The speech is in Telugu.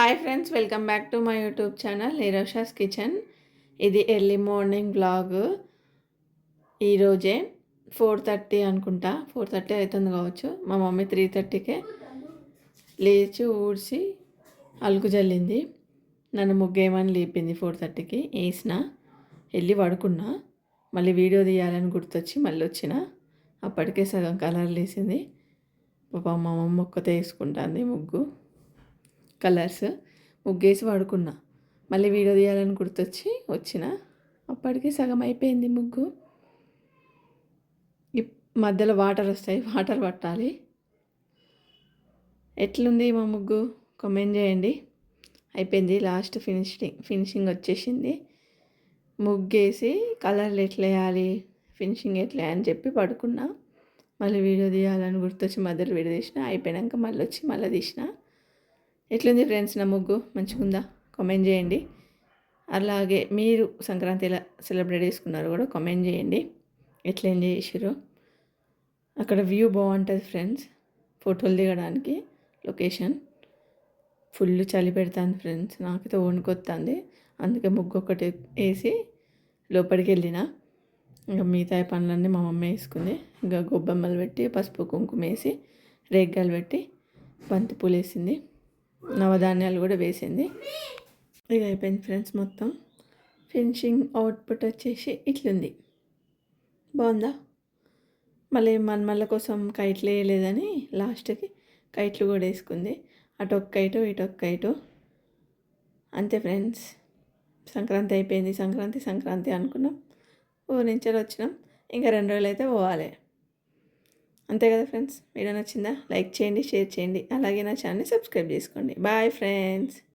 Hi friends, welcome back to my YouTube channel Nirosha's kitchen. ఇది ఎర్లీ మార్నింగ్ వ్లాగ్. ఈరోజే 4:30 అనుకుంటా, 4:30 అవుతుంది కావచ్చు. మా మమ్మీ 3:30కే లేచి ఊడ్చి అలుకు జల్లింది. నన్ను ముగ్గేయమని లేపింది. 4:30కి వేసిన, వెళ్ళి పడుకున్నా. మళ్ళీ వీడియో తీయాలని గుర్తొచ్చి మళ్ళీ వచ్చిన. అప్పటికే సగం కలర్లు వేసింది. పాపం మా మమ్మ ఒక్కతే వేసుకుంటుంది ముగ్గు కలర్స్. ముగ్గేసి పడుకున్నా. మళ్ళీ వీడియో తీయాలని గుర్తొచ్చి వచ్చిన. అప్పటికి సగం అయిపోయింది ముగ్గు. మధ్యలో వాటర్ వస్తాయి, వాటర్ పట్టాలి. ఎట్లుంది మా ముగ్గు కామెంట్ చేయండి. అయిపోయింది, లాస్ట్ ఫినిషింగ్ వచ్చేసింది. ముగ్గేసి కలర్లు ఎట్లా వేయాలి, ఫినిషింగ్ ఎట్లా అని చెప్పి పడుకున్నా. మళ్ళీ వీడియో తీయాలని గుర్తొచ్చి మధ్యలో వీడియో తీసిన. అయిపోయాక మళ్ళీ వచ్చి మళ్ళీ తీసిన. ఎట్లుంది ఫ్రెండ్స్ నా ముగ్గు? మంచిగా ఉందా? కామెంట్ చేయండి. అలాగే మీరు సంక్రాంతి ఎలా సెలబ్రేట్ చేసుకున్నారో కూడా కామెంట్ చేయండి. ఎట్లా ఎంజాయ్ చేసారో. అక్కడ వ్యూ బాగుంటుంది ఫ్రెండ్స్, ఫోటోలు దిగడానికి. లొకేషన్ ఫుల్ చలి పెడుతుంది ఫ్రెండ్స్, నాకైతే వణుకొస్తుంది. అందుకే ముగ్గు ఒకటి వేసి లోపలికి వెళ్ళిన. ఇంకా మిగతా పనులన్నీ మా మమ్మీ వేసుకుంది. ఇంకా గొబ్బెమ్మలు పెట్టి పసుపు కుంకుమ వేసి రేగ్గాలు పెట్టి బంతిపూలు వేసింది. నవధాన్యాలు కూడా వేసింది. ఇక అయిపోయింది ఫ్రెండ్స్. మొత్తం ఫినిషింగ్ అవుట్పుట్ వచ్చేసి ఇట్లుంది. బాగుందా? మళ్ళీ మళ్ళీ కోసం కైట్లు వేయలేదని లాస్ట్కి కైట్లు కూడా వేసుకుంది. అటు ఒక కైటు ఇటు ఒక కైటు. అంతే ఫ్రెండ్స్, సంక్రాంతి అయిపోయింది. సంక్రాంతి అనుకున్నాం, ఊరి నుంచి వచ్చినాం. ఇంకా 2 రోజులు అయితే పోవాలి. అంతే కదా ఫ్రెండ్స్. వీడియో నచ్చిందా? లైక్ చేయండి, షేర్ చేయండి. అలాగే నా ఛానల్ని సబ్స్క్రైబ్ చేసుకోండి. Bye friends.